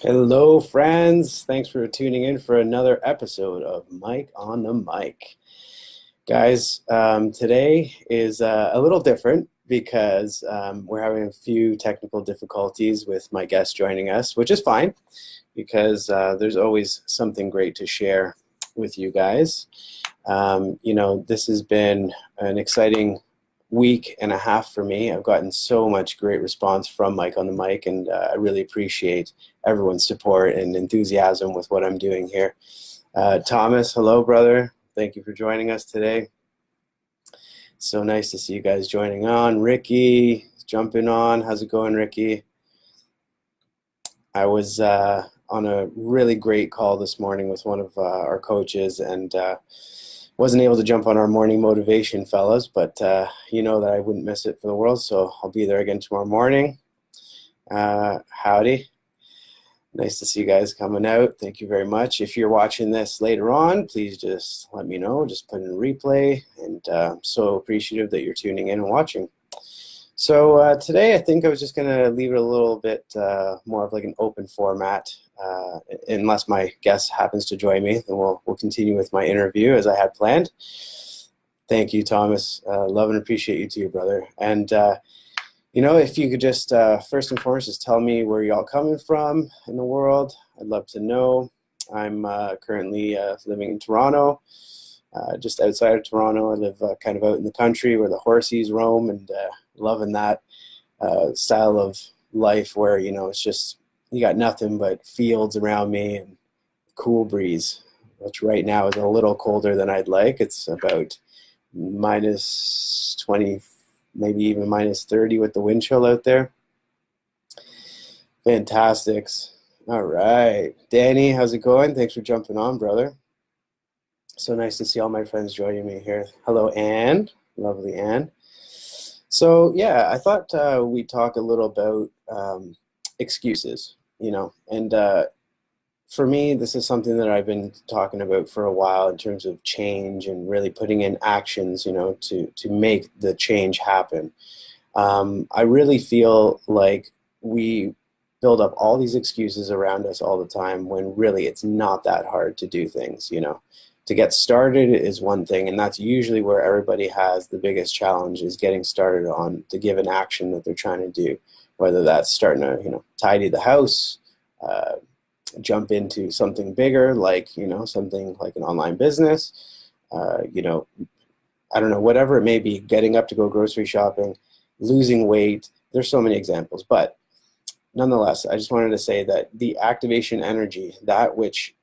Hello, friends. Thanks for tuning in for another episode of Mike on the Mic. Guys, today is a little different because we're having a few technical difficulties with my guest joining us, which is fine because there's always something great to share with you guys. This has been an exciting week and a half for me. I've gotten so much great response from Mike on the Mic, and I really appreciate everyone's support and enthusiasm with what I'm doing here. Thomas, hello, brother. Thank you for joining us today. So nice to see you guys joining on. Ricky, jumping on. How's it going, Ricky? I was on a really great call this morning with one of our coaches, and wasn't able to jump on our morning motivation, fellas, but you know that I wouldn't miss it for the world, so I'll be there again tomorrow morning. Howdy. Nice to see you guys coming out. Thank you very much. If you're watching this later on, please just let me know. Just put in a replay, and I'm so appreciative that you're tuning in and watching. So today I think I was just going to leave it a little bit more of like an open format. Unless my guest happens to join me, then we'll continue with my interview as I had planned. Thank you, Thomas. Love and appreciate you too, brother. And if you could just first and foremost just tell me where y'all coming from in the world. I'd love to know. I'm currently living in Toronto, just outside of Toronto. I live kind of out in the country where the horsies roam, and loving that style of life where, it's just, you got nothing but fields around me and cool breeze, which right now is a little colder than I'd like. It's about minus 20, maybe even minus 30 with the wind chill out there. Fantastics. All right. Danny, how's it going? Thanks for jumping on, brother. So nice to see all my friends joining me here. Hello, Anne. Lovely Anne. So yeah, I thought we'd talk a little about excuses, and for me, this is something that I've been talking about for a while in terms of change and really putting in actions, to make the change happen. I really feel like we build up all these excuses around us all the time when really it's not that hard to do things. To get started is one thing, and that's usually where everybody has the biggest challenge, is getting started on to give an action that they're trying to do, whether that's starting to tidy the house, jump into something bigger like something like an online business, I don't know, whatever it may be, getting up to go grocery shopping, losing weight. There's so many examples, but nonetheless, I just wanted to say that the activation energy, that which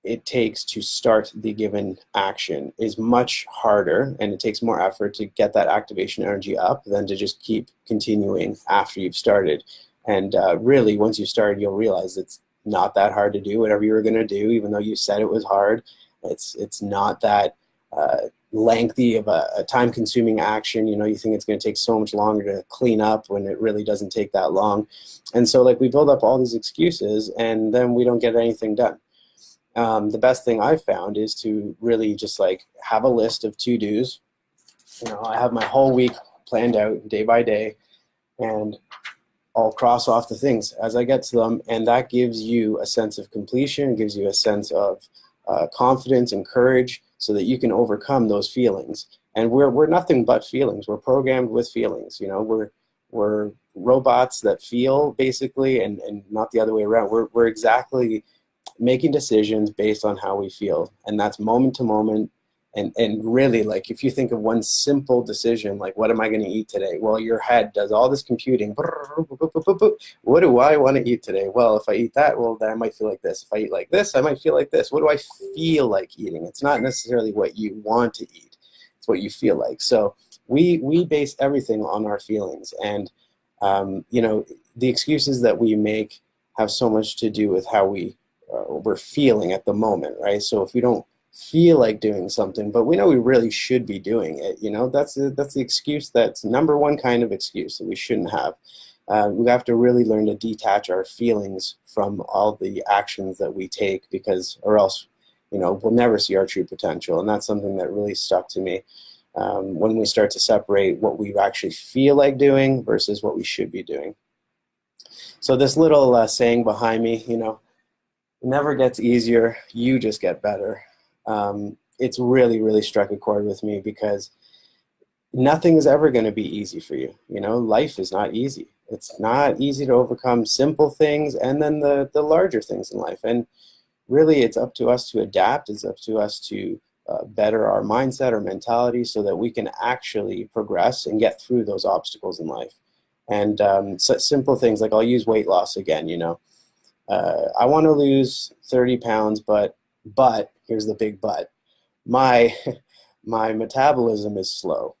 it takes to start the given action, is much harder, and it takes more effort to get that activation energy up than to just keep continuing after you've started. And really, once you've started, you'll realize it's not that hard to do whatever you were going to do, even though you said it was hard. It's not that lengthy of a time-consuming action. You think it's going to take so much longer to clean up when it really doesn't take that long. And so we build up all these excuses, and then we don't get anything done. The best thing I've found is to really just have a list of to-dos. I have my whole week planned out day by day, and I'll cross off the things as I get to them, and that gives you a sense of completion, gives you a sense of confidence and courage so that you can overcome those feelings. And we're nothing but feelings. We're programmed with feelings. We're robots that feel, basically, and not the other way around. We're exactly making decisions based on how we feel, and that's moment to moment. And really, if you think of one simple decision, what am I going to eat today? Well, your head does all this computing. What do I want to eat today? Well, if I eat that, well, then I might feel like this. If I eat like this, I might feel like this. What do I feel like eating? It's not necessarily what you want to eat. It's what you feel like. So we base everything on our feelings. And, the excuses that we make have so much to do with how we're feeling at the moment, right? So if we don't feel like doing something, but we know we really should be doing it, that's the excuse. That's number one kind of excuse that we shouldn't have. We have to really learn to detach our feelings from all the actions that we take, or else, we'll never see our true potential. And that's something that really stuck to me. When we start to separate what we actually feel like doing versus what we should be doing. So this little saying behind me, you know, it never gets easier, you just get better. It's really, really struck a chord with me because nothing is ever going to be easy for you. You know, life is not easy. It's not easy to overcome simple things and then the larger things in life. And really, it's up to us to adapt. It's up to us to better our mindset, our mentality, so that we can actually progress and get through those obstacles in life. And so simple things like, I'll use weight loss again. You know, I want to lose 30 pounds, but here's the big but. My my metabolism is slow.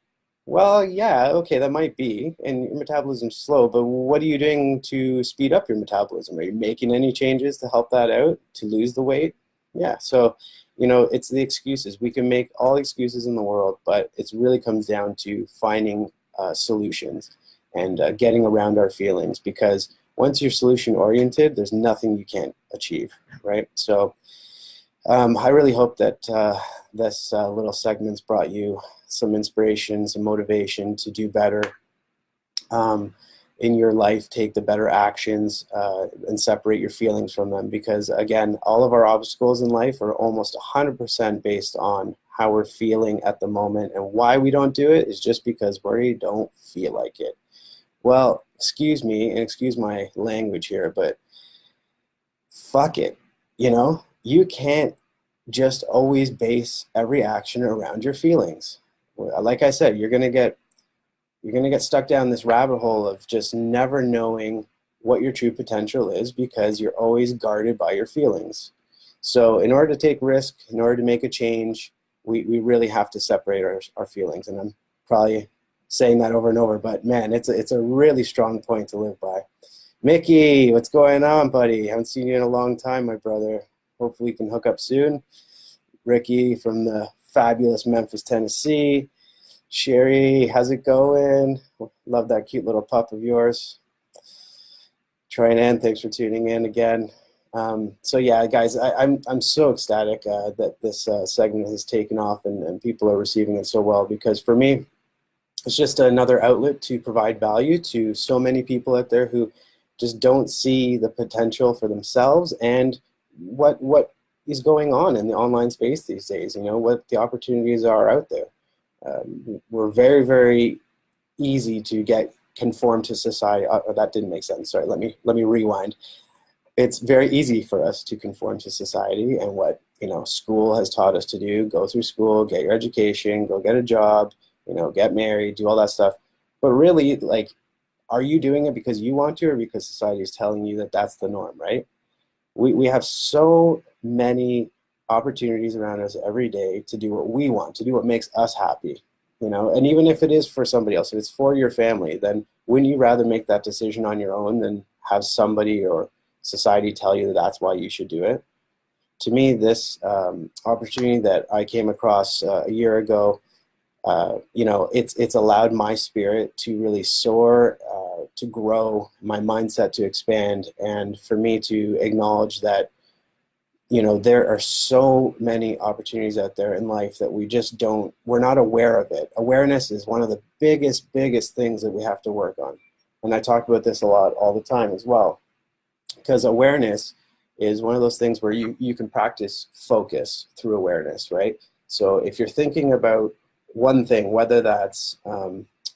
Well, yeah, okay, that might be, and your metabolism's slow, but what are you doing to speed up your metabolism? Are you making any changes to help that out, to lose the weight? Yeah, so, you know, it's the excuses. We can make all excuses in the world, but it really comes down to finding solutions and getting around our feelings, because once you're solution oriented, there's nothing you can't achieve, right? So I really hope that this little segment's brought you some inspiration, some motivation to do better in your life, take the better actions, and separate your feelings from them. Because again, all of our obstacles in life are almost 100% based on how we're feeling at the moment, and why we don't do it is just because we don't feel like it. Well, excuse me, and excuse my language here, but fuck it, you know? You can't just always base every action around your feelings. Like I said, you're gonna get stuck down this rabbit hole of just never knowing what your true potential is, because you're always guarded by your feelings. So in order to take risk, in order to make a change, we really have to separate our feelings. And I'm probably saying that over and over, but man, it's a really strong point to live by. Mickey, what's going on, buddy? Haven't seen you in a long time, my brother. Hopefully we can hook up soon. Ricky from the fabulous Memphis, Tennessee. Sherry, how's it going? Love that cute little pup of yours. Troy and Ann, thanks for tuning in again. So yeah, guys, I'm so ecstatic that this segment has taken off and people are receiving it so well, because for me, it's just another outlet to provide value to so many people out there who just don't see the potential for themselves and what is going on in the online space these days, you know, what the opportunities are out there. We're very, very easy to get conformed to society. Oh, that didn't make sense. Sorry, let me rewind. It's very easy for us to conform to society and what, you know, school has taught us to do. Go through school, get your education, go get a job, you know, get married, do all that stuff. But really, like, are you doing it because you want to, or because society is telling you that that's the norm, right? We have so many opportunities around us every day to do what we want, to do what makes us happy, you know. And even if it is for somebody else, if it's for your family, then wouldn't you rather make that decision on your own than have somebody or society tell you that that's why you should do it? To me, this opportunity that I came across a year ago, you know, it's allowed my spirit to really soar, to grow, my mindset to expand, and for me to acknowledge that, you know, there are so many opportunities out there in life that we're not aware of it. Awareness is one of the biggest things that we have to work on. And I talk about this a lot all the time as well, because awareness is one of those things where you can practice focus through awareness, right? So if you're thinking about one thing, whether that's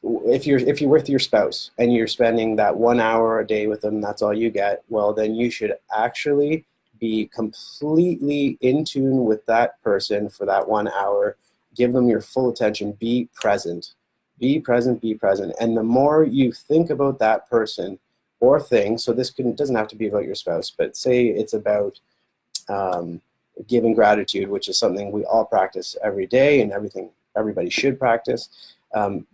if you're with your spouse and you're spending that 1 hour a day with them, that's all you get, well, then you should actually be completely in tune with that person for that 1 hour. Give them your full attention. Be present. Be present, be present. And the more you think about that person or thing, so this doesn't have to be about your spouse, but say it's about giving gratitude, which is something we all practice every day and everybody should practice,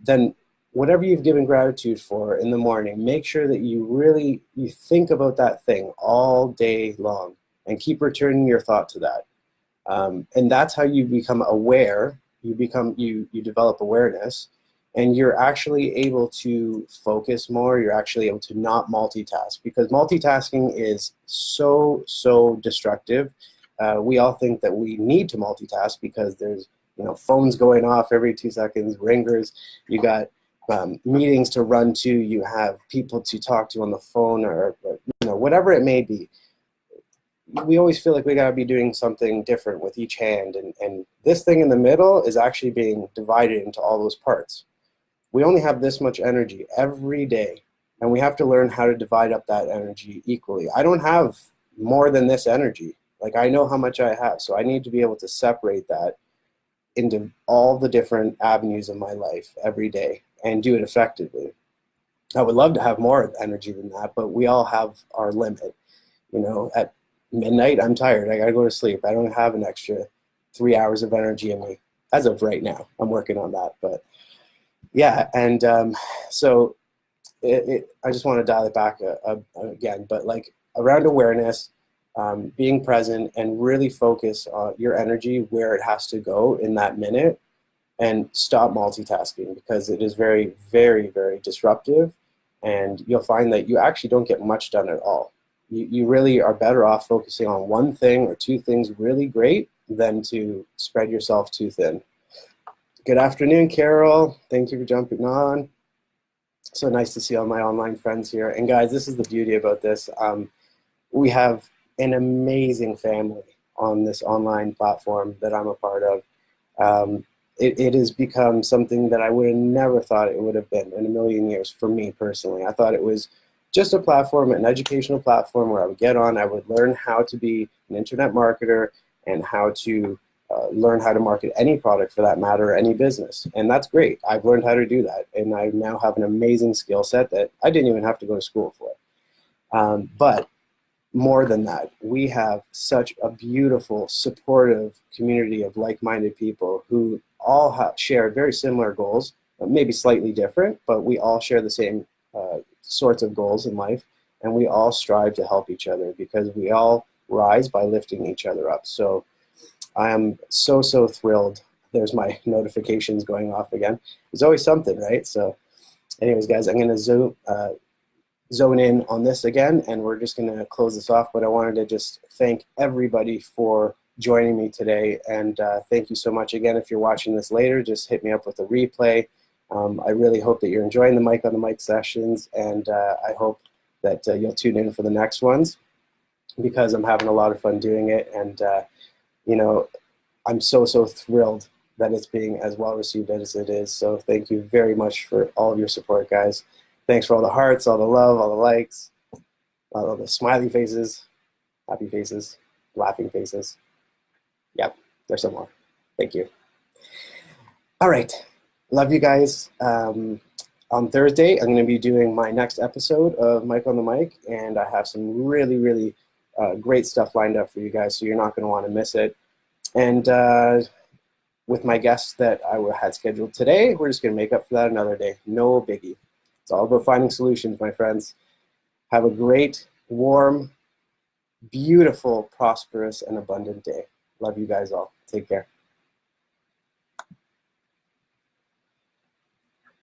then whatever you've given gratitude for in the morning, make sure that you think about that thing all day long and keep returning your thought to that. And that's how you become aware. You develop awareness, and you're actually able to focus more. You're actually able to not multitask, because multitasking is so destructive. We all think that we need to multitask because there's, you know, phones going off every 2 seconds, ringers. You got meetings to run to, you have people to talk to on the phone, or whatever it may be. We always feel like we gotta be doing something different with each hand, and this thing in the middle is actually being divided into all those parts. We only have this much energy every day, and we have to learn how to divide up that energy equally. I don't have more than this energy. Like, I know how much I have, so I need to be able to separate that into all the different avenues of my life every day and do it effectively. I would love to have more energy than that, but we all have our limit. At midnight, I'm tired. I gotta go to sleep. I don't have an extra 3 hours of energy in me as of right now. I'm working on that, but yeah. And so I just want to dial it back again, but like around awareness, being present, and really focus on your energy where it has to go in that minute, and stop multitasking, because it is very, very, very disruptive, and you'll find that you actually don't get much done at all. You really are better off focusing on one thing or two things really great than to spread yourself too thin. Good afternoon, Carol. Thank you for jumping on. So nice to see all my online friends here. And guys, this is the beauty about this. We have an amazing family on this online platform that I'm a part of. It has become something that I would have never thought it would have been in a million years for me personally. I thought it was just a platform, an educational platform where I would get on, I would learn how to be an internet marketer and how to learn how to market any product for that matter, any business. And that's great. I've learned how to do that. And I now have an amazing skill set that I didn't even have to go to school for. But more than that, we have such a beautiful, supportive community of like-minded people who all share very similar goals, maybe slightly different, but we all share the same sorts of goals in life, and we all strive to help each other because we all rise by lifting each other up. So I am so, so thrilled. There's my notifications going off again. There's always something, right? So anyways, guys, I'm going to zone in on this again, and we're just going to close this off. But I wanted to just thank everybody for joining me today, and thank you so much again. If you're watching this later, just hit me up with a replay. I really hope that you're enjoying the Mike on the Mic sessions, and I hope that you'll tune in for the next ones, because I'm having a lot of fun doing it. And I'm so, so thrilled that it's being as well received as it is. So thank you very much for all of your support, guys. Thanks for all the hearts, all the love, all the likes, all the smiley faces, happy faces, laughing faces. Yep, there's some more. Thank you. All right. Love you guys. On Thursday, I'm going to be doing my next episode of Mike on the Mic, and I have some really, really great stuff lined up for you guys, so you're not going to want to miss it. And with my guests that I had scheduled today, we're just going to make up for that another day. No biggie. It's all about finding solutions, my friends. Have a great, warm, beautiful, prosperous, and abundant day. Love you guys all. Take care.